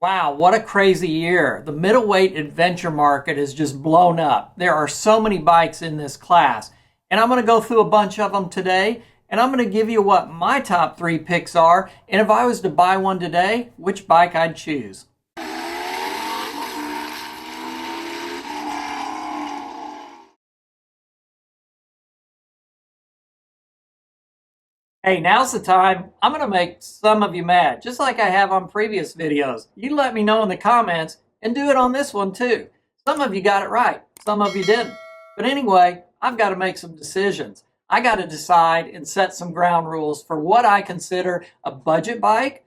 Wow, what a crazy year. The middleweight adventure market has just blown up. There are so many bikes in this class, and I'm going to go through a bunch of them today, and I'm going to give you what my top three picks are, and if I was to buy one today, which bike I'd choose. Hey, now's the time. I'm going to make some of you mad, just like I have on previous videos. You let me know in the comments and do it on this one too. Some of you got it right, some of you didn't. But anyway, I've got to make some decisions. I got to decide and set some ground rules for what I consider a budget bike.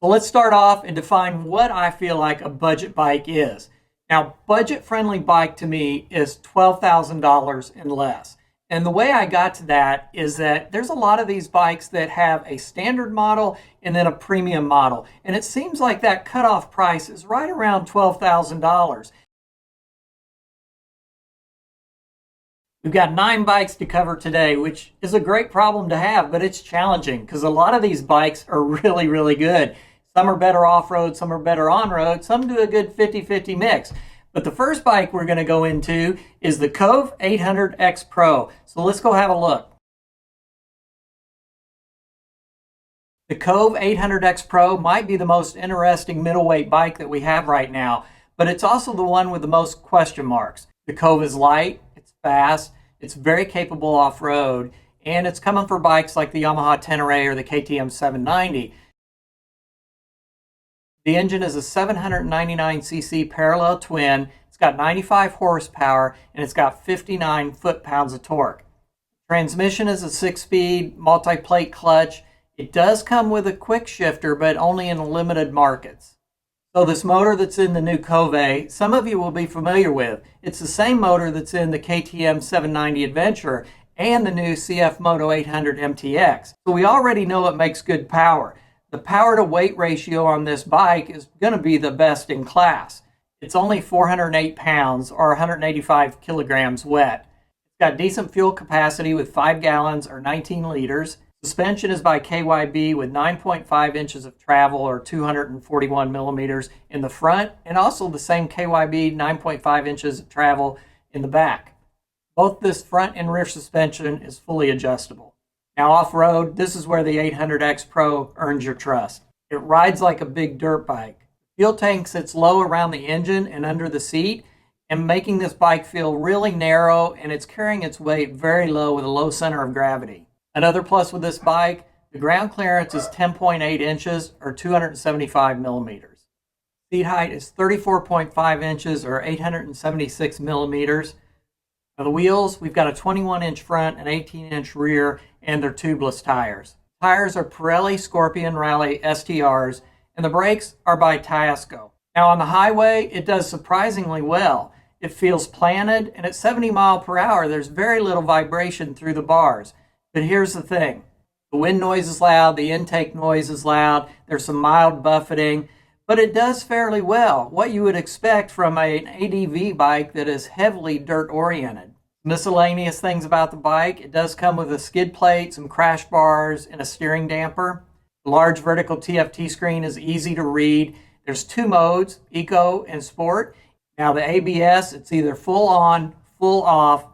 So let's start off and define what I feel like a budget bike is. Now, budget-friendly bike to me is $12,000 and less. And the way I got to that is that there's a lot of these bikes that have a standard model and then a premium model. And it seems like that cutoff price is right around $12,000. We've got 9 bikes to cover today, which is a great problem to have, but it's challenging because a lot of these bikes are really, really good. Some are better off-road, some are better on-road, some do a good 50-50 mix. But the first bike we're going to go into is the Kove 800X Pro. So let's go have a look. The Kove 800X Pro might be the most interesting middleweight bike that we have right now, but it's also the one with the most question marks. The Kove is light, it's fast, it's very capable off-road, and it's coming for bikes like the Yamaha Tenere or the KTM 790. The engine is a 799cc parallel twin. It's got 95 horsepower and it's got 59 foot-pounds of torque. Transmission is a 6-speed multi-plate clutch. It does come with a quick shifter, but only in limited markets. So this motor that's in the new Kove, some of you will be familiar with. It's the same motor that's in the KTM 790 Adventure and the new CFMoto 800 MTX. So we already know it makes good power. The power to weight ratio on this bike is going to be the best in class. It's only 408 pounds or 185 kilograms wet. It's got decent fuel capacity with 5 gallons or 19 liters. Suspension is by KYB with 9.5 inches of travel or 241 millimeters in the front, and also the same KYB 9.5 inches of travel in the back. Both this front and rear suspension is fully adjustable. Now off-road, this is where the 800X Pro earns your trust. It rides like a big dirt bike. Fuel tank sits low around the engine and under the seat, and making this bike feel really narrow, and it's carrying its weight very low with a low center of gravity. Another plus with this bike, the ground clearance is 10.8 inches or 275 millimeters. Seat height is 34.5 inches or 876 millimeters. Now the wheels, we've got a 21-inch front and 18-inch rear, and they're tubeless tires. Tires are Pirelli Scorpion Rally STRs, and the brakes are by Tiasco. Now on the highway, it does surprisingly well. It feels planted, and at 70 miles per hour, there's very little vibration through the bars. But here's the thing. The wind noise is loud, the intake noise is loud, there's some mild buffeting, but it does fairly well, what you would expect from an ADV bike that is heavily dirt-oriented. Miscellaneous things about the bike, it does come with a skid plate, some crash bars, and a steering damper. The large vertical TFT screen is easy to read. There's 2 modes, Eco and Sport. Now the ABS, it's either full on, full off,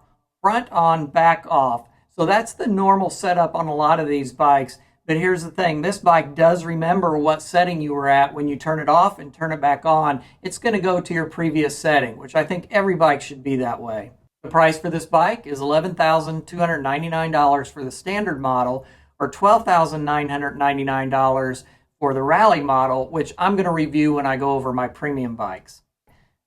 front on, back off. So that's the normal setup on a lot of these bikes. But here's the thing, this bike does remember what setting you were at when you turn it off and turn it back on. It's going to go to your previous setting, which I think every bike should be that way. The price for this bike is $11,299 for the standard model or $12,999 for the rally model, which I'm going to review when I go over my premium bikes.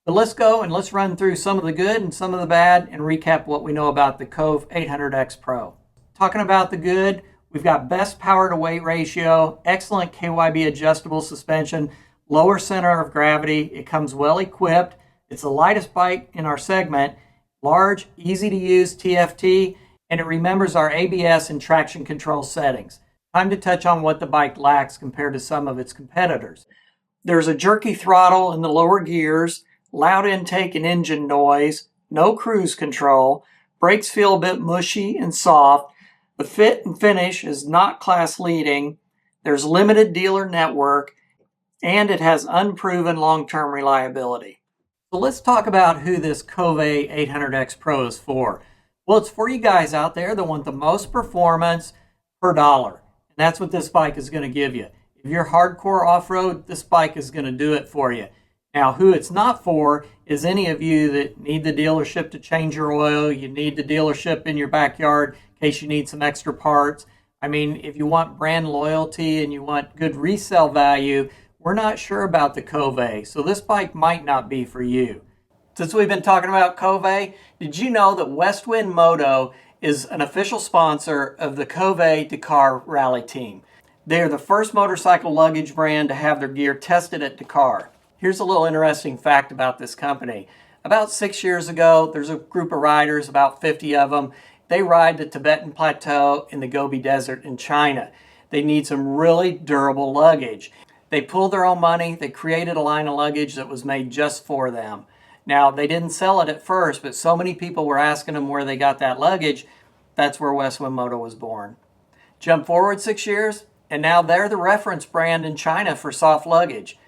But let's go and let's run through some of the good and some of the bad and recap what we know about the Kove 800X Pro. Talking about the good, we've got best power to weight ratio, excellent KYB adjustable suspension, lower center of gravity. It comes well equipped. It's the lightest bike in our segment, large, easy to use TFT, and it remembers our ABS and traction control settings. Time to touch on what the bike lacks compared to some of its competitors. There's a jerky throttle in the lower gears, loud intake and engine noise, no cruise control, brakes feel a bit mushy and soft, the fit and finish is not class leading, There's limited dealer network, and it has unproven long-term reliability. So let's talk about who this Kove 800X Pro is for. Well, it's for you guys out there that want the most performance per dollar. And that's what this bike is going to give you. If you're hardcore off-road, this bike is going to do it for you. Now, who it's not for is any of you that need the dealership to change your oil, you need the dealership in your backyard in case you need some extra parts. I mean, if you want brand loyalty and you want good resale value, we're not sure about the Kove, so this bike might not be for you. Since we've been talking about Kove, did you know that Westwind Moto is an official sponsor of the Kove Dakar Rally Team? They are the first motorcycle luggage brand to have their gear tested at Dakar. Here's a little interesting fact about this company. About 6 years ago, there's a group of riders, about 50 of them. They ride the Tibetan Plateau in the Gobi Desert in China. They need some really durable luggage. They pulled their own money. They created a line of luggage that was made just for them. Now, they didn't sell it at first, but so many people were asking them where they got that luggage. That's where Westwind Moto was born. Jump forward 6 years, and now they're the reference brand in China for soft luggage.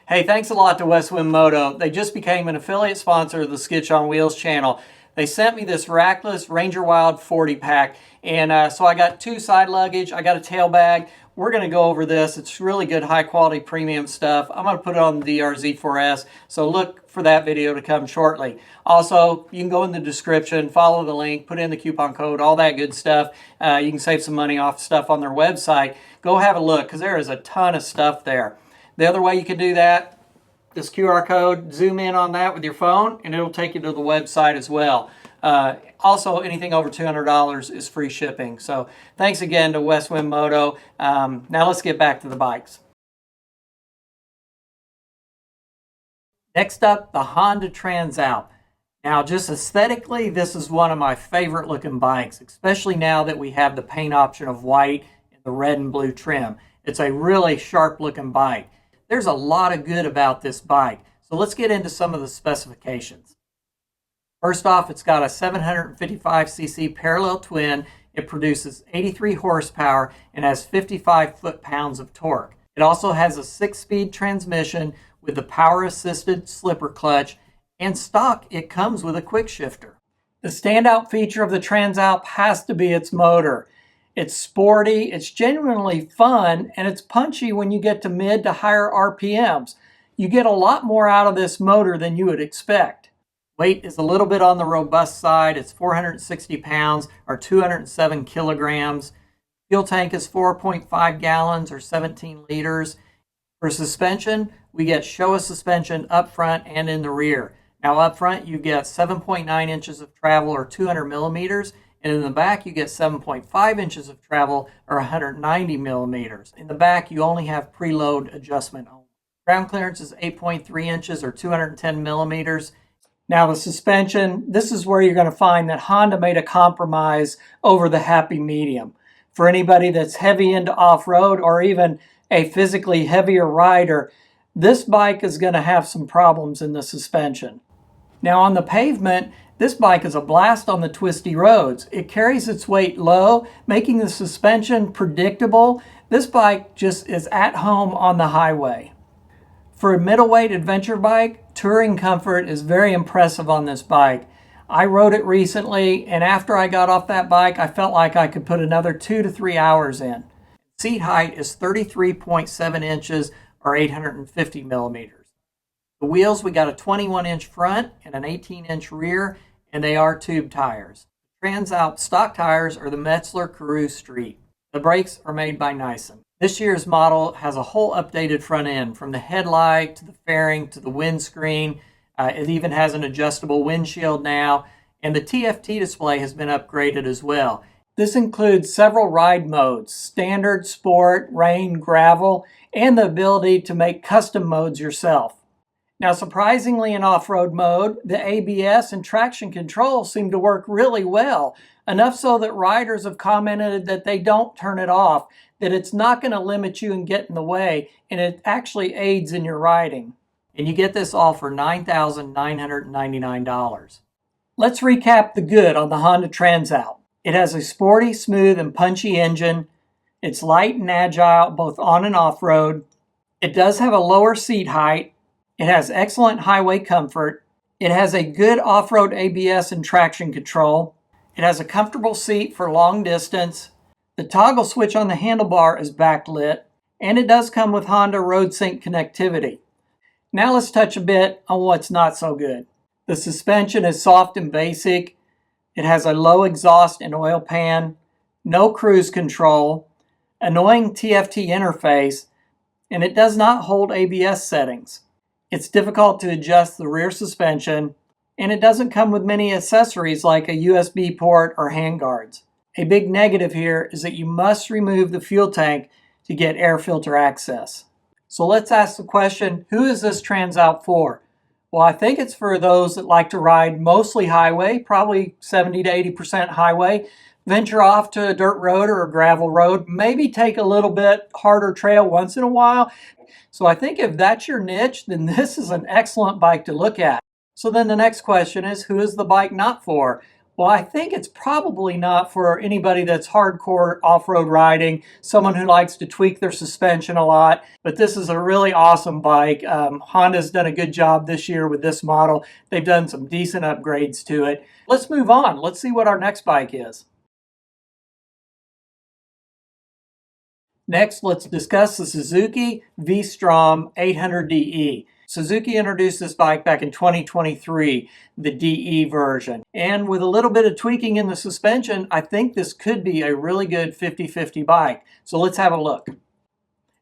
Hey, thanks a lot to Westwind Moto. They just became an affiliate sponsor of the Skitch on Wheels channel. They sent me this rackless Ranger Wild 40 pack, and so I got 2 side luggage, I got a tail bag. We're going to go over this. It's really good, high quality premium stuff. I'm going to put it on the DRZ4S, so look for that video to come shortly. Also, you can go in the description, follow the link, put in the coupon code, all that good stuff. You can save some money off stuff on their website. Go have a look, because there is a ton of stuff there. The other way you can do that, this QR code, zoom in on that with your phone, and it'll take you to the website as well. Also, anything over $200 is free shipping. So thanks again to Westwind Moto. Now let's get back to the bikes. Next up, the Honda Transalp. Now, just aesthetically, this is one of my favorite looking bikes, especially now that we have the paint option of white and the red and blue trim. It's a really sharp looking bike. There's a lot of good about this bike. So let's get into some of the specifications. First off, it's got a 755cc parallel twin. It produces 83 horsepower and has 55 foot-pounds of torque. It also has a 6-speed transmission with the power-assisted slipper clutch, and stock, it comes with a quick shifter. The standout feature of the Transalp has to be its motor. It's sporty, it's genuinely fun, and it's punchy when you get to mid to higher RPMs. You get a lot more out of this motor than you would expect. Weight is a little bit on the robust side. It's 460 pounds or 207 kilograms. Fuel tank is 4.5 gallons or 17 liters. For suspension, we get Showa suspension up front and in the rear. Now up front, you get 7.9 inches of travel or 200 millimeters. And in the back, you get 7.5 inches of travel or 190 millimeters. In the back, you only have preload adjustment only. Ground clearance is 8.3 inches or 210 millimeters. Now the suspension, this is where you're going to find that Honda made a compromise over the happy medium. For anybody that's heavy into off-road or even a physically heavier rider, this bike is going to have some problems in the suspension. Now on the pavement, this bike is a blast on the twisty roads. It carries its weight low, making the suspension predictable. This bike just is at home on the highway. For a middleweight adventure bike, touring comfort is very impressive on this bike. I rode it recently, and after I got off that bike, I felt like I could put another 2 to 3 hours in. Seat height is 33.7 inches or 850 millimeters. The wheels, we got a 21-inch front and an 18-inch rear, and they are tube tires. Transalp stock tires are the Metzler Carew Street. The brakes are made by Nissan. This year's model has a whole updated front end, from the headlight to the fairing to the windscreen. It even has an adjustable windshield now, and the TFT display has been upgraded as well. This includes several ride modes: standard, sport, rain, gravel, and the ability to make custom modes yourself. Now, surprisingly, in off-road mode, the ABS and traction control seem to work really well, enough so that riders have commented that they don't turn it off, that it's not going to limit you and get in the way, and it actually aids in your riding. And you get this all for $9,999. Let's recap the good on the Honda Transalp. It has a sporty, smooth, and punchy engine. It's light and agile, both on and off-road. It does have a lower seat height. It has excellent highway comfort. It has a good off-road ABS and traction control. It has a comfortable seat for long distance. The toggle switch on the handlebar is backlit, and it does come with Honda RoadSync connectivity. Now let's touch a bit on what's not so good. The suspension is soft and basic. It has a low exhaust and oil pan, no cruise control, annoying TFT interface, and it does not hold ABS settings. It's difficult to adjust the rear suspension, and it doesn't come with many accessories like a USB port or handguards. A big negative here is that you must remove the fuel tank to get air filter access. So let's ask the question, who is this Transalp for? Well, I think it's for those that like to ride mostly highway, probably 70 to 80% highway, venture off to a dirt road or a gravel road, maybe take a little bit harder trail once in a while. So I think if that's your niche, then this is an excellent bike to look at. So then the next question is, who is the bike not for? Well, I think it's probably not for anybody that's hardcore off-road riding, someone who likes to tweak their suspension a lot, but this is a really awesome bike. Honda's done a good job this year with this model. They've done some decent upgrades to it. Let's move on. Let's see what our next bike is. Next, let's discuss the Suzuki V-Strom 800DE. Suzuki introduced this bike back in 2023, the DE version. And with a little bit of tweaking in the suspension, I think this could be a really good 50-50 bike. So let's have a look.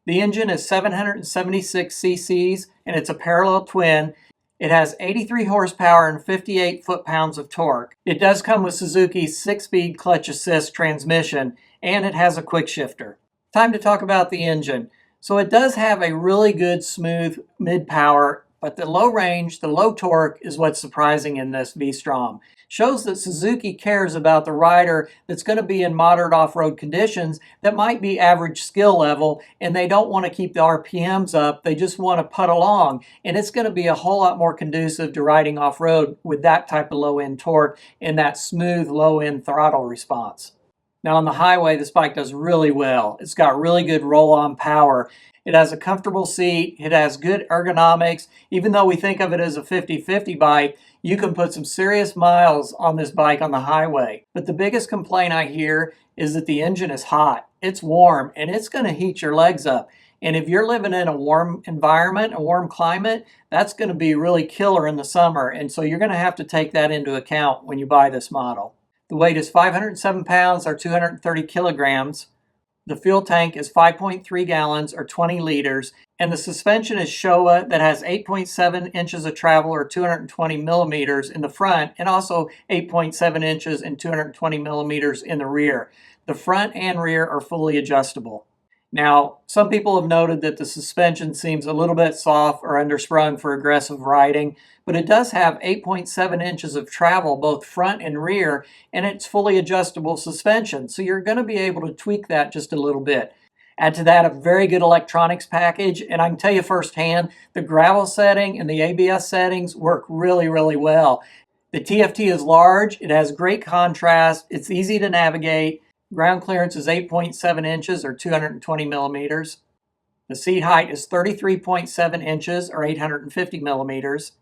The engine is 776 cc's and it's a parallel twin. It has 83 horsepower and 58 foot-pounds of torque. It does come with Suzuki's 6-speed clutch assist transmission, and it has a quick shifter. Time to talk about the engine. So it does have a really good smooth mid-power, but the low range, the low torque is what's surprising in this V-Strom. Shows that Suzuki cares about the rider that's going to be in moderate off-road conditions that might be average skill level, and they don't want to keep the RPMs up, they just want to putt along. And it's going to be a whole lot more conducive to riding off-road with that type of low-end torque and that smooth low-end throttle response. Now on the highway, this bike does really well. It's got really good roll-on power. It has a comfortable seat. It has good ergonomics. Even though we think of it as a 50-50 bike, you can put some serious miles on this bike on the highway. But the biggest complaint I hear is that the engine is hot. It's warm, and it's going to heat your legs up. And if you're living in a warm environment, a warm climate, that's going to be really killer in the summer. And so you're going to have to take that into account when you buy this model. The weight is 507 pounds or 230 kilograms. The fuel tank is 5.3 gallons or 20 liters. And the suspension is Showa that has 8.7 inches of travel or 220 millimeters in the front, and also 8.7 inches and 220 millimeters in the rear. The front and rear are fully adjustable. Now, some people have noted that the suspension seems a little bit soft or undersprung for aggressive riding, but it does have 8.7 inches of travel both front and rear, and it's fully adjustable suspension, so you're going to be able to tweak that just a little bit. Add to that a very good electronics package, and I can tell you firsthand, the gravel setting and the ABS settings work really, really well. The TFT is large, it has great contrast, it's easy to navigate. Ground clearance is 8.7 inches or 220 millimeters. The seat height is 33.7 inches or 850 millimeters.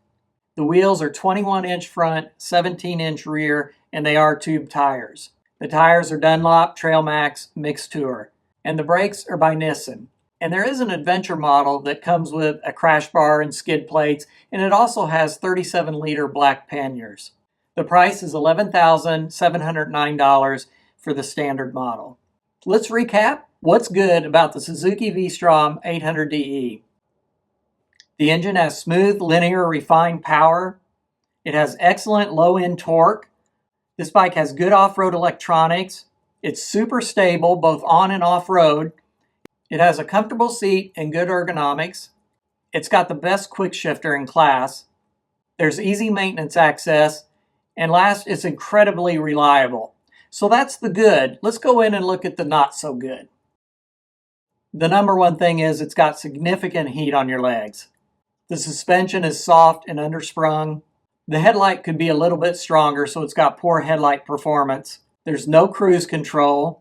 The wheels are 21-inch front, 17-inch rear, and they are tube tires. The tires are Dunlop Trailmax Mixed Tour. And the brakes are by Nissan. And there is an adventure model that comes with a crash bar and skid plates, and it also has 37-liter black panniers. The price is $11,709 for the standard model. Let's recap what's good about the Suzuki V-Strom 800DE. The engine has smooth, linear, refined power. It has excellent low-end torque. This bike has good off-road electronics. It's super stable both on and off-road. It has a comfortable seat and good ergonomics. It's got the best quick shifter in class. There's easy maintenance access. And last, it's incredibly reliable. So that's the good. Let's go in and look at the not so good. The number one thing is it's got significant heat on your legs. The suspension is soft and undersprung. The headlight could be a little bit stronger, so it's got poor headlight performance. There's no cruise control.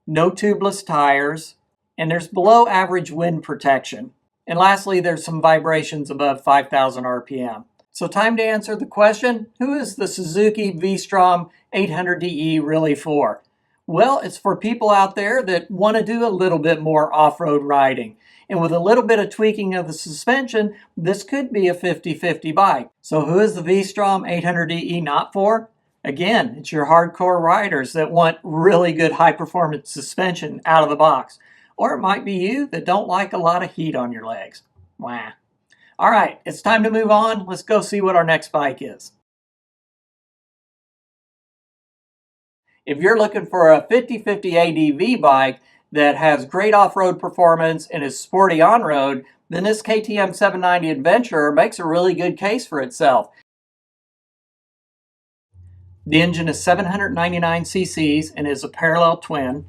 no tubeless tires, and there's below average wind protection. And lastly, there's some vibrations above 5,000 RPM. So time to answer the question, who is the Suzuki V-Strom 800DE really for? Well, it's for people out there that want to do a little bit more off-road riding. And with a little bit of tweaking of the suspension, this could be a 50-50 bike. So who is the V-Strom 800DE not for? Again, it's your hardcore riders that want really good high-performance suspension out of the box. Or it might be you that don't like a lot of heat on your legs. Wah. All right, it's time to move on. Let's go see what our next bike is. If you're looking for a 50-50 ADV bike that has great off-road performance and is sporty on-road, then this KTM 790 Adventurer makes a really good case for itself. The engine is 799 cc's and is a parallel twin.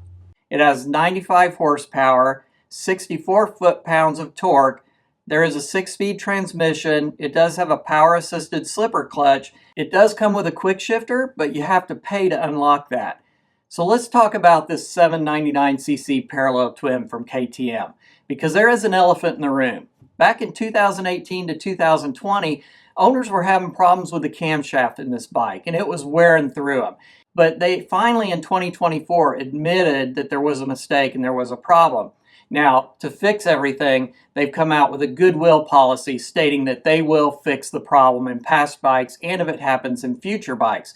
It has 95 horsepower, 64 foot-pounds of torque. There is a 6-speed transmission. It does have a power-assisted slipper clutch. It does come with a quick shifter, but you have to pay to unlock that. So let's talk about this 799cc parallel twin from KTM, because there is an elephant in the room. Back in 2018 to 2020, owners were having problems with the camshaft in this bike, and it was wearing through them. But they finally, in 2024, admitted that there was a mistake and there was a problem. Now, to fix everything, they've come out with a goodwill policy stating that they will fix the problem in past bikes and if it happens in future bikes.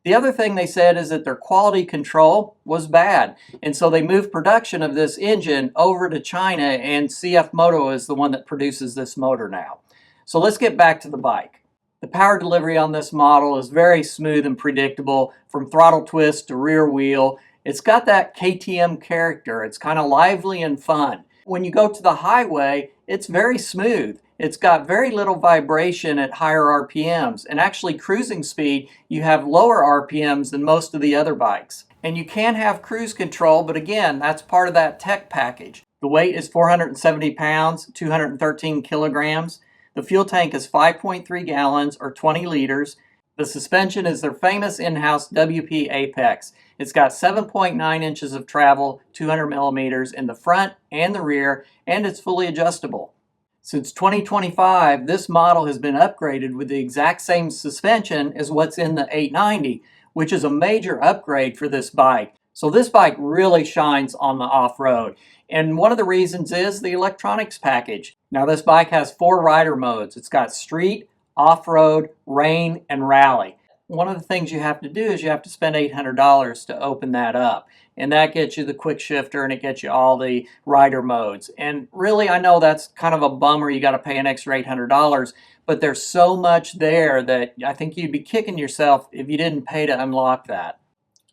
The other thing they said is that their quality control was bad, and so they moved production of this engine over to China, and CFMoto is the one that produces this motor now. So let's get back to the bike. The power delivery on this model is very smooth and predictable, from throttle twist to rear wheel. It's got that KTM character. It's kind of lively and fun. When you go to the highway, it's very smooth. It's got very little vibration at higher RPMs, and actually cruising speed, you have lower RPMs than most of the other bikes. And you can have cruise control, but again, that's part of that tech package. The weight is 470 pounds, 213 kilograms. The fuel tank is 5.3 gallons or 20 liters. The suspension is their famous in-house WP Apex. It's got 7.9 inches of travel, 200 millimeters in the front and the rear, and it's fully adjustable. Since 2025, this model has been upgraded with the exact same suspension as what's in the 890, which is a major upgrade for this bike. So this bike really shines on the off-road. And one of the reasons is the electronics package. Now this bike has 4 rider modes. It's got street, off-road, rain, and rally. One of the things you have to do is you have to spend $800 to open that up. And that gets you the quick shifter and it gets you all the rider modes. And really, I know that's kind of a bummer. You got to pay an extra $800, but there's so much there that I think you'd be kicking yourself if you didn't pay to unlock that.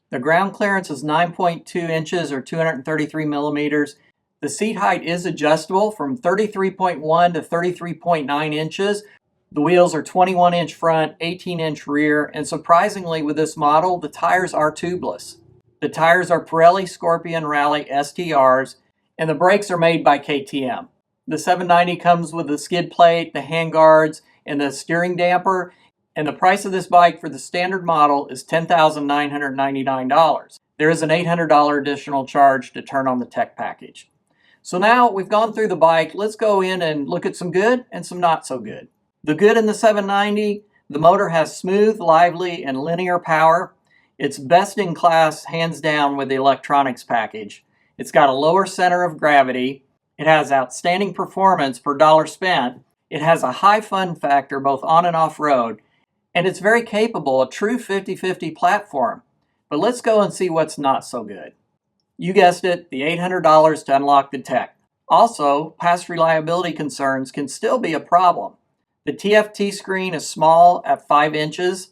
The ground clearance is 9.2 inches or 233 millimeters. The seat height is adjustable from 33.1 to 33.9 inches. The wheels are 21-inch front, 18-inch rear, and surprisingly with this model, the tires are tubeless. The tires are Pirelli Scorpion Rally STRs, and the brakes are made by KTM. The 790 comes with the skid plate, the handguards, and the steering damper, and the price of this bike for the standard model is $10,999. There is an $800 additional charge to turn on the tech package. So now we've gone through the bike, let's go in and look at some good and some not so good. The good in the 790, the motor has smooth, lively, and linear power. It's best in class, hands down, with the electronics package. It's got a lower center of gravity. It has outstanding performance per dollar spent. It has a high fun factor both on and off road. And it's very capable, a true 50-50 platform. But let's go and see what's not so good. You guessed it, the $800 to unlock the tech. Also, past reliability concerns can still be a problem. The TFT screen is small at 5 inches.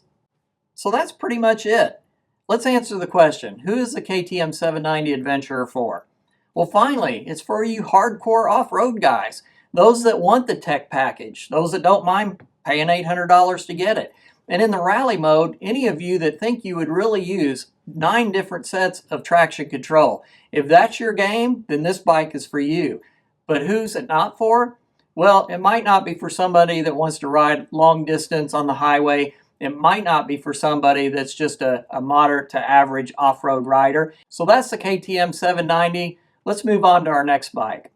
So that's pretty much it. Let's answer the question, who is the KTM 790 Adventurer for? Well, finally, it's for you hardcore off-road guys. Those that want the tech package. Those that don't mind paying $800 to get it. And in the rally mode, any of you that think you would really use 9 different sets of traction control. If that's your game, then this bike is for you. But who's it not for? Well, it might not be for somebody that wants to ride long distance on the highway it might not be for somebody that's just a moderate to average off-road rider. So that's the KTM 790. Let's move on to our next bike.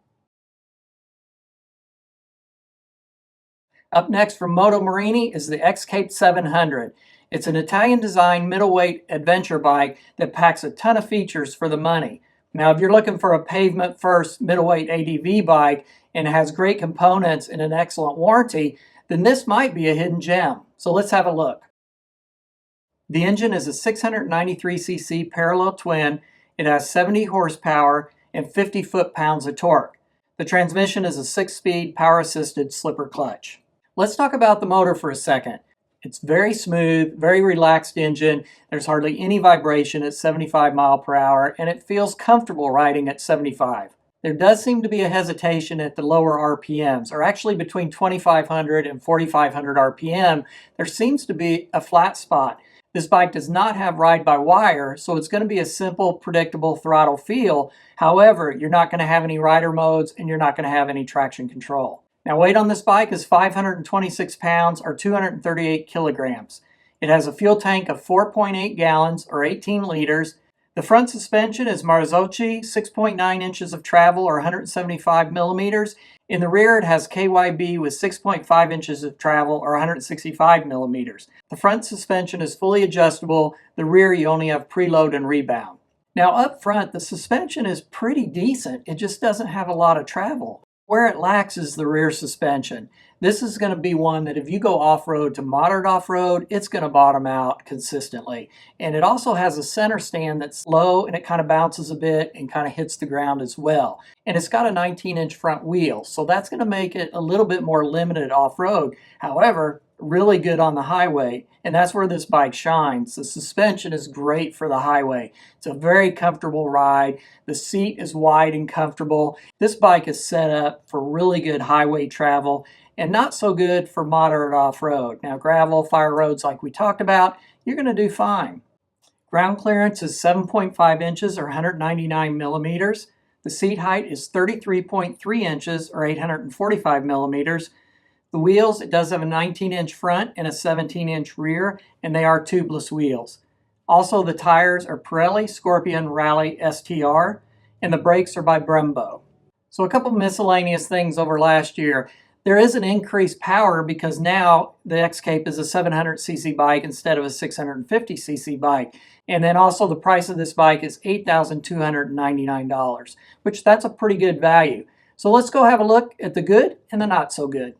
Up next from Moto Morini is the X-Cape 700. It's an Italian-designed middleweight adventure bike that packs a ton of features for the money. Now, if you're looking for a pavement-first middleweight ADV bike and has great components and an excellent warranty, then this might be a hidden gem. So let's have a look. The engine is a 693cc parallel twin. It has 70 horsepower and 50 foot-pounds of torque. The transmission is a 6-speed power-assisted slipper clutch. Let's talk about the motor for a second. It's very smooth, very relaxed engine. There's hardly any vibration at 75 miles per hour, and it feels comfortable riding at 75. There does seem to be a hesitation at the lower RPMs, or actually between 2,500 and 4,500 RPM, there seems to be a flat spot. This bike does not have ride-by-wire, so it's going to be a simple, predictable throttle feel. However, you're not going to have any rider modes, and you're not going to have any traction control. Now, weight on this bike is 526 pounds or 238 kilograms. It has a fuel tank of 4.8 gallons or 18 liters. The front suspension is Marzocchi, 6.9 inches of travel or 175 millimeters. In the rear, it has KYB with 6.5 inches of travel or 165 millimeters. The front suspension is fully adjustable. The rear, you only have preload and rebound. Now, up front, the suspension is pretty decent. It just doesn't have a lot of travel. Where it lacks is the rear suspension. This is going to be one that if you go off-road to moderate off-road, it's going to bottom out consistently. And it also has a center stand that's low and it kind of bounces a bit and kind of hits the ground as well. And it's got a 19-inch front wheel, so that's going to make it a little bit more limited off-road. However, really good on the highway, and that's where this bike shines. The suspension is great for the highway. It's a very comfortable ride. The seat is wide and comfortable. This bike is set up for really good highway travel and not so good for moderate off-road. Now, gravel, fire roads like we talked about, you're going to do fine. Ground clearance is 7.5 inches or 199 millimeters. The seat height is 33.3 inches or 845 millimeters. The wheels, it does have a 19-inch front and a 17-inch rear, and they are tubeless wheels. Also, the tires are Pirelli Scorpion Rally STR, and the brakes are by Brembo. So a couple miscellaneous things over last year. There is an increased power because now the X-Cape is a 700cc bike instead of a 650cc bike. And then also the price of this bike is $8,299, which that's a pretty good value. So let's go have a look at the good and the not so good.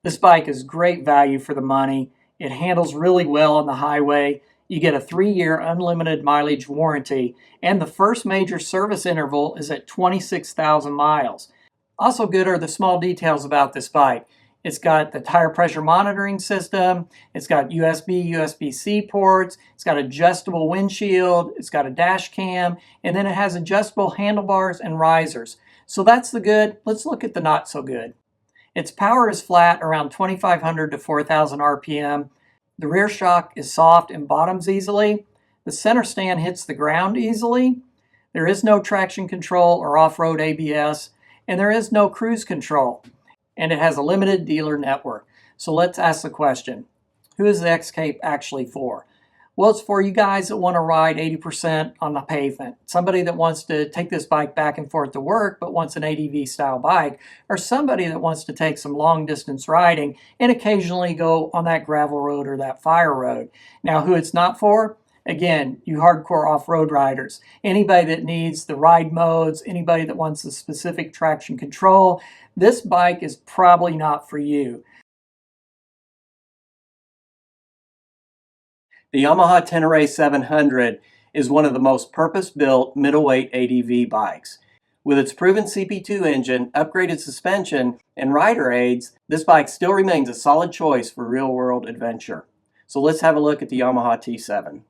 This bike is great value for the money. It handles really well on the highway. You get a 3-year unlimited mileage warranty, and the first major service interval is at 26,000 miles. Also good are the small details about this bike. It's got the tire pressure monitoring system, it's got USB, USB-C ports, it's got adjustable windshield, it's got a dash cam, and then it has adjustable handlebars and risers. So that's the good. Let's look at the not so good. Its power is flat around 2,500 to 4,000 RPM. The rear shock is soft and bottoms easily. The center stand hits the ground easily. There is no traction control or off-road ABS, and there is no cruise control. And it has a limited dealer network. So let's ask the question, who is the X-Cape actually for? Well, it's for you guys that want to ride 80% on the pavement. Somebody that wants to take this bike back and forth to work but wants an ADV style bike, or somebody that wants to take some long distance riding and occasionally go on that gravel road or that fire road. Now, who it's not for? Again, you hardcore off-road riders. Anybody that needs the ride modes, anybody that wants the specific traction control, this bike is probably not for you. The Yamaha Tenere 700 is one of the most purpose-built middleweight ADV bikes. With its proven CP2 engine, upgraded suspension, and rider aids, this bike still remains a solid choice for real-world adventure. So let's have a look at the Yamaha T7.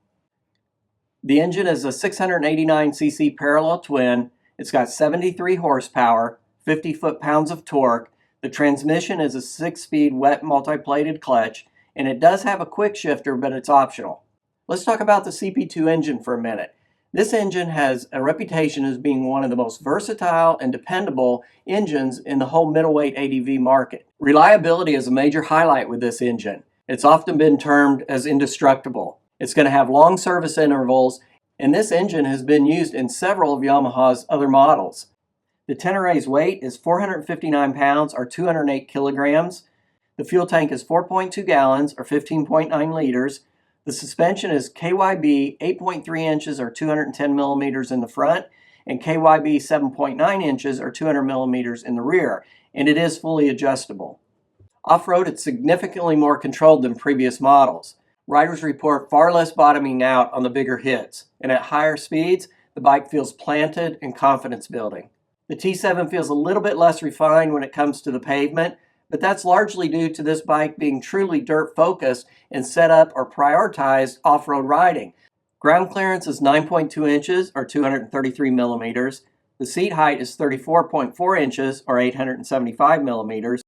The engine is a 689cc parallel twin. It's got 73 horsepower, 50 foot-pounds of torque. The transmission is a 6-speed wet multi-plated clutch, and it does have a quick shifter, but it's optional. Let's talk about the CP2 engine for a minute. This engine has a reputation as being one of the most versatile and dependable engines in the whole middleweight ADV market. Reliability is a major highlight with this engine. It's often been termed as indestructible. It's going to have long service intervals, and this engine has been used in several of Yamaha's other models. The Tenere's weight is 459 pounds or 208 kilograms. The fuel tank is 4.2 gallons or 15.9 liters. The suspension is KYB 8.3 inches or 210 millimeters in the front and KYB 7.9 inches or 200 millimeters in the rear, and it is fully adjustable. Off-road, it's significantly more controlled than previous models. Riders report far less bottoming out on the bigger hits, and at higher speeds, the bike feels planted and confidence building. The T7 feels a little bit less refined when it comes to the pavement, but that's largely due to this bike being truly dirt focused and set up or prioritized off-road riding. Ground clearance is 9.2 inches or 233 millimeters. The seat height is 34.4 inches or 875 millimeters.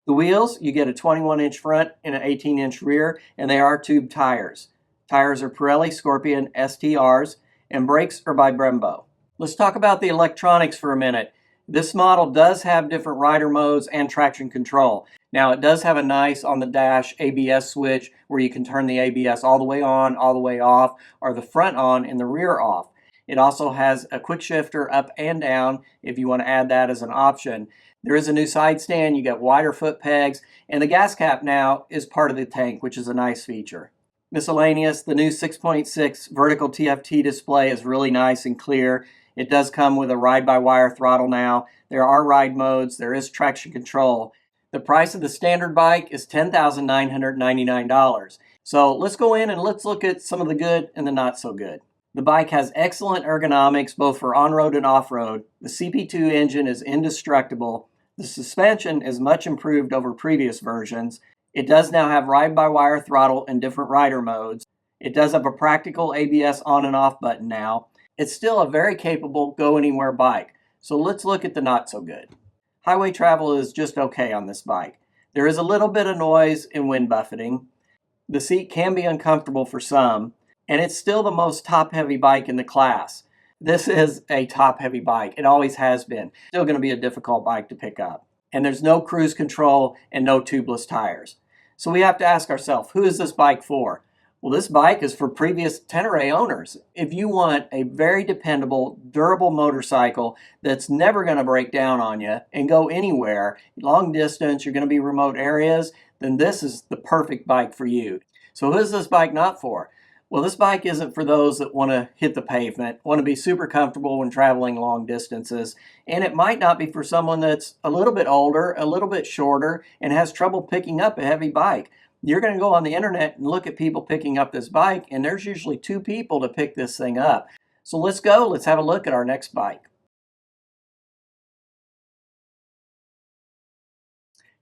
The wheels, you get a 21-inch front and an 18-inch rear, and they are tube tires. Tires are Pirelli Scorpion STRs, and brakes are by Brembo. Let's talk about the electronics for a minute. This model does have different rider modes and traction control. Now, it does have a nice on the dash ABS switch where you can turn the ABS all the way on, all the way off, or the front on and the rear off. It also has a quick shifter up and down if you want to add that as an option. There is a new side stand, you got wider foot pegs, and the gas cap now is part of the tank, which is a nice feature. Miscellaneous, the new 6.6 vertical TFT display is really nice and clear. It does come with a ride-by-wire throttle now. There are ride modes, there is traction control. The price of the standard bike is $10,999. So let's go in and let's look at some of the good and the not so good. The bike has excellent ergonomics both for on-road and off-road. The CP2 engine is indestructible. The suspension is much improved over previous versions. It does now have ride-by-wire throttle and different rider modes. It does have a practical ABS on and off button now. It's still a very capable go-anywhere bike. So let's look at the not so good. Highway travel is just okay on this bike. There is a little bit of noise and wind buffeting. The seat can be uncomfortable for some, and it's still the most top-heavy bike in the class. This is a top-heavy bike. It always has been. Still going to be a difficult bike to pick up. And there's no cruise control and no tubeless tires. So we have to ask ourselves, who is this bike for? Well, this bike is for previous Tenere owners. If you want a very dependable, durable motorcycle that's never going to break down on you and go anywhere, long distance, you're going to be remote areas, then this is the perfect bike for you. So who is this bike not for? Well, this bike isn't for those that want to hit the pavement, want to be super comfortable when traveling long distances, and it might not be for someone that's a little bit older, a little bit shorter, and has trouble picking up a heavy bike. You're going to go on the internet and look at people picking up this bike, and there's usually two people to pick this thing up. So let's go, let's have a look at our next bike.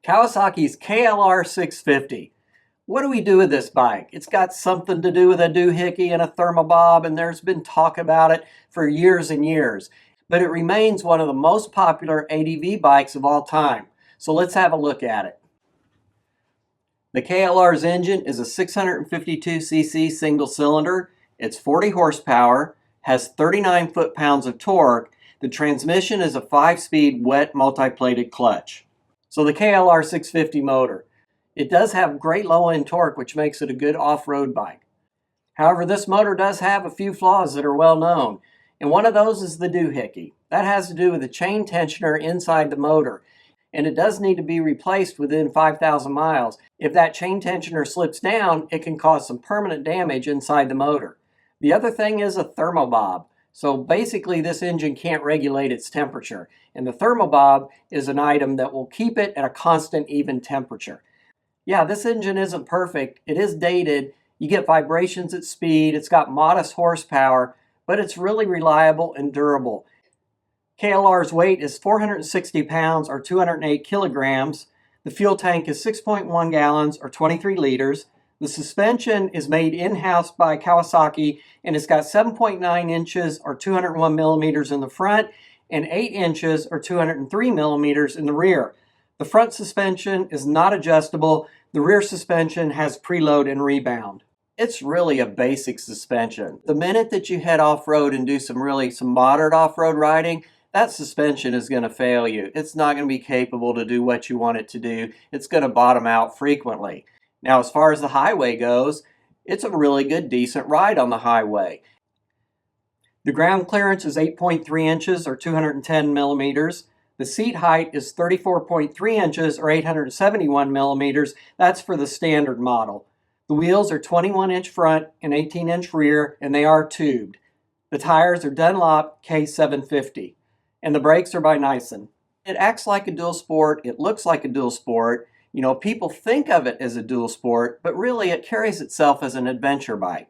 Kawasaki's KLR 650. What do we do with this bike? It's got something to do with a doohickey and a thermobob, and there's been talk about it for years and years. But it remains one of the most popular ADV bikes of all time. So let's have a look at it. The KLR's engine is a 652cc single cylinder. It's 40 horsepower, has 39 foot-pounds of torque. The transmission is a 5-speed wet multi-plated clutch. So the KLR 650 motor. It does have great low-end torque, which makes it a good off-road bike. However, this motor does have a few flaws that are well known, and one of those is the doohickey. That has to do with the chain tensioner inside the motor, and it does need to be replaced within 5,000 miles. If that chain tensioner slips down, it can cause some permanent damage inside the motor. The other thing is a thermobob. So basically, this engine can't regulate its temperature, and the thermobob is an item that will keep it at a constant, even temperature. Yeah, this engine isn't perfect. It is dated. You get vibrations at speed. It's got modest horsepower, but it's really reliable and durable. KLR's weight is 460 pounds or 208 kilograms. The fuel tank is 6.1 gallons or 23 liters. The suspension is made in-house by Kawasaki, and it's got 7.9 inches or 201 millimeters in the front and 8 inches or 203 millimeters in the rear. The front suspension is not adjustable. The rear suspension has preload and rebound. It's really a basic suspension. The minute that you head off-road and do some moderate off-road riding, that suspension is going to fail you. It's not going to be capable to do what you want it to do. It's going to bottom out frequently. Now, as far as the highway goes, it's a really good, decent ride on the highway. The ground clearance is 8.3 inches or 210 millimeters. The seat height is 34.3 inches or 871 millimeters. That's for the standard model. The wheels are 21-inch front and 18-inch rear, and they are tubed. The tires are Dunlop K750, and the brakes are by Nissan. It acts like a dual sport. It looks like a dual sport. You know, people think of it as a dual sport, but really it carries itself as an adventure bike.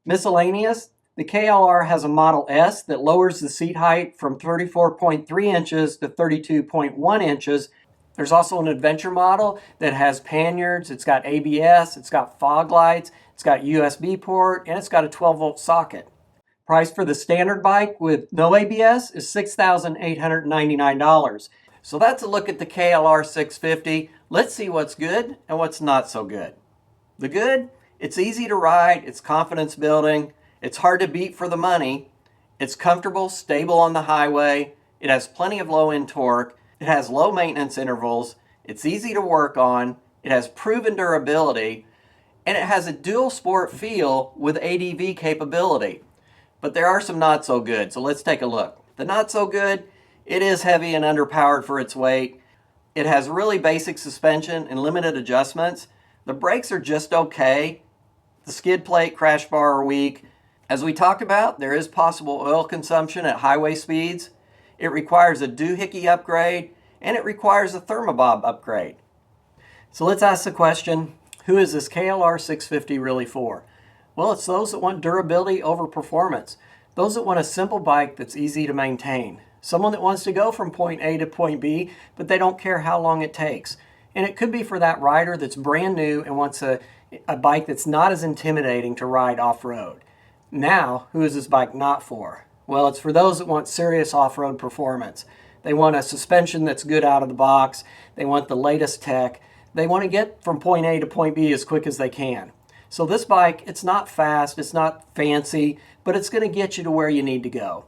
Miscellaneous, the KLR has a Model S that lowers the seat height from 34.3 inches to 32.1 inches. There's also an adventure model that has panniers, it's got ABS, it's got fog lights, it's got USB port, and it's got a 12-volt socket. Price for the standard bike with no ABS is $6,899. So that's a look at the KLR 650. Let's see what's good and what's not so good. The good, it's easy to ride, it's confidence building, it's hard to beat for the money, it's comfortable, stable on the highway, it has plenty of low-end torque, it has low maintenance intervals, it's easy to work on, it has proven durability, and it has a dual sport feel with ADV capability. But there are some not so good, so let's take a look. The not so good, it is heavy and underpowered for its weight. It has really basic suspension and limited adjustments. The brakes are just okay. The skid plate, crash bar are weak. As we talked about, there is possible oil consumption at highway speeds. It requires a doohickey upgrade, and it requires a thermobob upgrade. So let's ask the question, who is this KLR 650 really for? Well, it's those that want durability over performance. Those that want a simple bike that's easy to maintain. Someone that wants to go from point A to point B, but they don't care how long it takes. And it could be for that rider that's brand new and wants a bike that's not as intimidating to ride off-road. Now, who is this bike not for? Well, it's for those that want serious off-road performance. They want a suspension that's good out of the box. They want the latest tech. They want to get from point A to point B as quick as they can. So this bike, it's not fast, it's not fancy, but it's going to get you to where you need to go.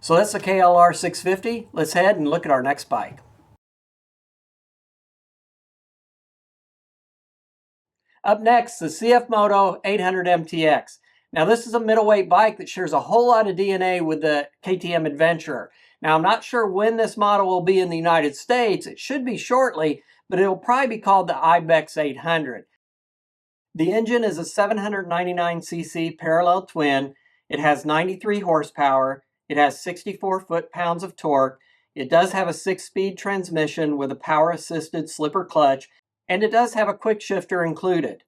So that's the KLR 650. Let's head and look at our next bike. Up next, the CFMoto 800 MTX. Now this is a middleweight bike that shares a whole lot of DNA with the KTM Adventurer. Now I'm not sure when this model will be in the United States. It should be shortly, but it'll probably be called the Ibex 800. The engine is a 799cc parallel twin. It has 93 horsepower. It has 64 foot-pounds of torque. It does have a 6-speed transmission with a power-assisted slipper clutch, and it does have a quick shifter included.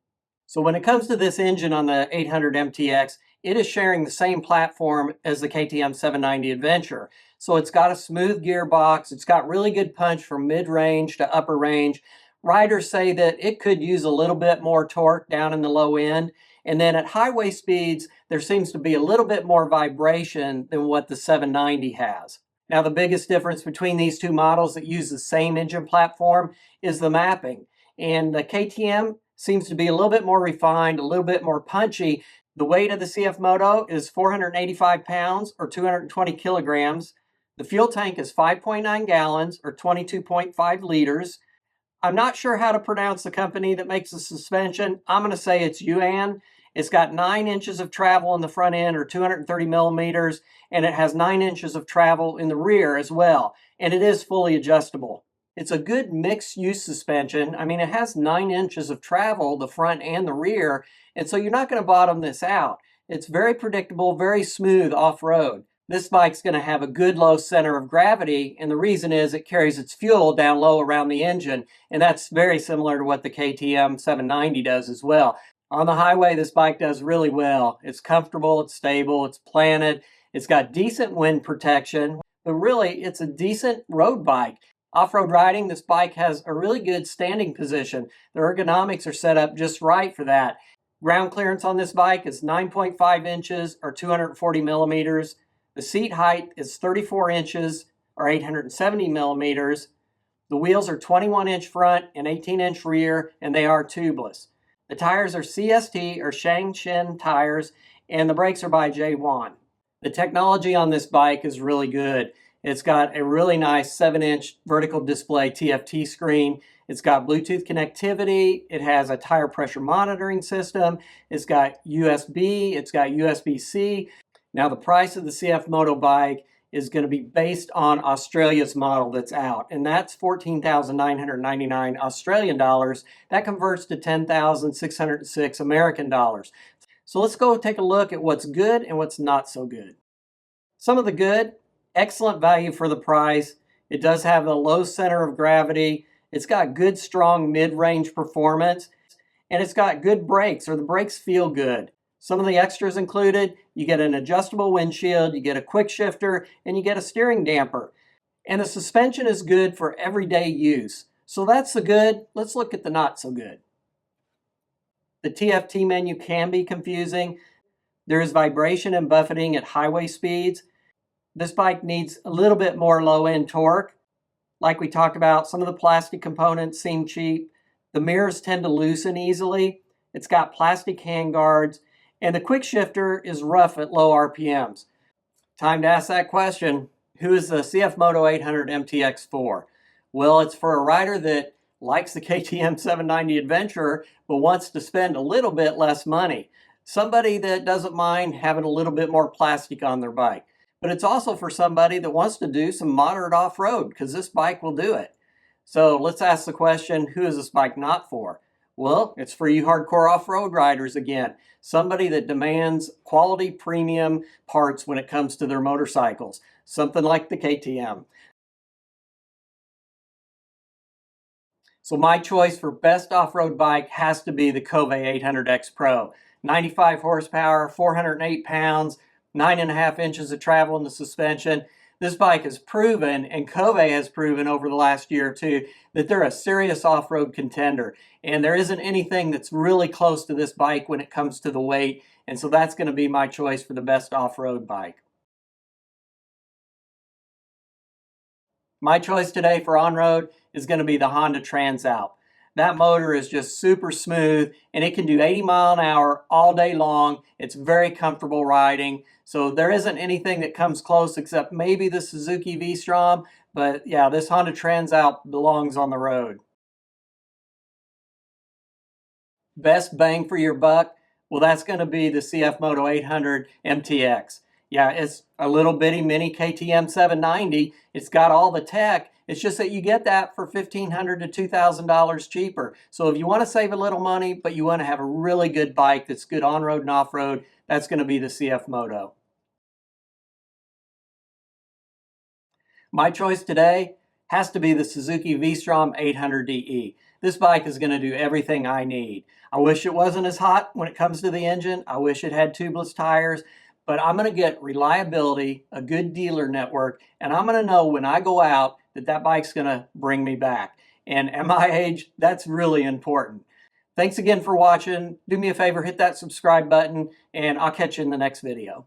So when it comes to this engine on the 800 MTX, it is sharing the same platform as the KTM 790 Adventure. So it's got a smooth gearbox, it's got really good punch from mid-range to upper range. Riders say that it could use a little bit more torque down in the low end, and then at highway speeds, there seems to be a little bit more vibration than what the 790 has. Now the biggest difference between these two models that use the same engine platform is the mapping. And the KTM seems to be a little bit more refined, a little bit more punchy. The weight of the CFMoto is 485 pounds or 220 kilograms. The fuel tank is 5.9 gallons or 22.5 liters. I'm not sure how to pronounce the company that makes the suspension. I'm going to say it's Yuan. It's got 9 inches of travel in the front end or 230 millimeters, and it has 9 inches of travel in the rear as well. And it is fully adjustable. It's a good mixed-use suspension. I mean, it has 9 inches of travel, the front and the rear, and so you're not going to bottom this out. It's very predictable, very smooth off-road. This bike's going to have a good low center of gravity, and the reason is it carries its fuel down low around the engine, and that's very similar to what the KTM 790 does as well. On the highway, this bike does really well. It's comfortable, it's stable, it's planted, it's got decent wind protection, but really, it's a decent road bike. Off-road riding, this bike has a really good standing position. The ergonomics are set up just right for that. Ground clearance on this bike is 9.5 inches or 240 millimeters. The seat height is 34 inches or 870 millimeters. The wheels are 21-inch front and 18-inch rear, and they are tubeless. The tires are CST or Shangshin tires, and the brakes are by J1. The technology on this bike is really good. It's got a really nice 7-inch vertical display TFT screen. It's got Bluetooth connectivity. It has a tire pressure monitoring system. It's got USB. It's got USB-C. Now the price of the CFMoto bike is going to be based on Australia's model that's out, and that's 14,999 Australian dollars. That converts to 10,606 American dollars. So let's go take a look at what's good and what's not so good. Some of the good: excellent value for the price. It does have a low center of gravity. It's got good, strong mid-range performance, and it's got good brakes, or the brakes feel good. Some of the extras included: you get an adjustable windshield, you get a quick shifter, and you get a steering damper. And the suspension is good for everyday use. So that's the good. Let's look at the not so good. The TFT menu can be confusing. There is vibration and buffeting at highway speeds. This bike needs a little bit more low-end torque. Like we talked about, some of the plastic components seem cheap. The mirrors tend to loosen easily. It's got plastic handguards, and the quick shifter is rough at low RPMs. Time to ask that question: who is the CFMoto 800 MTX for? Well, it's for a rider that likes the KTM 790 Adventurer but wants to spend a little bit less money. Somebody that doesn't mind having a little bit more plastic on their bike. But it's also for somebody that wants to do some moderate off-road, because this bike will do it. So let's ask the question: who is this bike not for? Well, it's for you hardcore off-road riders again. Somebody that demands quality premium parts when it comes to their motorcycles. Something like the KTM. So my choice for best off-road bike has to be the Kove 800X Pro. 95 horsepower, 408 pounds, 9.5 inches of travel in the suspension. This bike has proven, and Kove has proven over the last year or two, that they're a serious off-road contender. And there isn't anything that's really close to this bike when it comes to the weight. And so that's going to be my choice for the best off-road bike. My choice today for on-road is going to be the Honda Transalp. That motor is just super smooth, and it can do 80 miles an hour all day long. It's very comfortable riding. So there isn't anything that comes close except maybe the Suzuki V-Strom. But yeah, this Honda Transalp belongs on the road. Best bang for your buck? Well, that's going to be the CFMoto 800 MTX. Yeah, it's a little bitty mini KTM 790. It's got all the tech. It's just that you get that for $1,500 to $2,000 cheaper. So if you want to save a little money, but you want to have a really good bike that's good on-road and off-road, that's going to be the CFMoto. My choice today has to be the Suzuki V-Strom 800DE. This bike is going to do everything I need. I wish it wasn't as hot when it comes to the engine. I wish it had tubeless tires. But I'm going to get reliability, a good dealer network, and I'm going to know when I go out that that bike's going to bring me back. And at my age, that's really important. Thanks again for watching. Do me a favor, hit that subscribe button, and I'll catch you in the next video.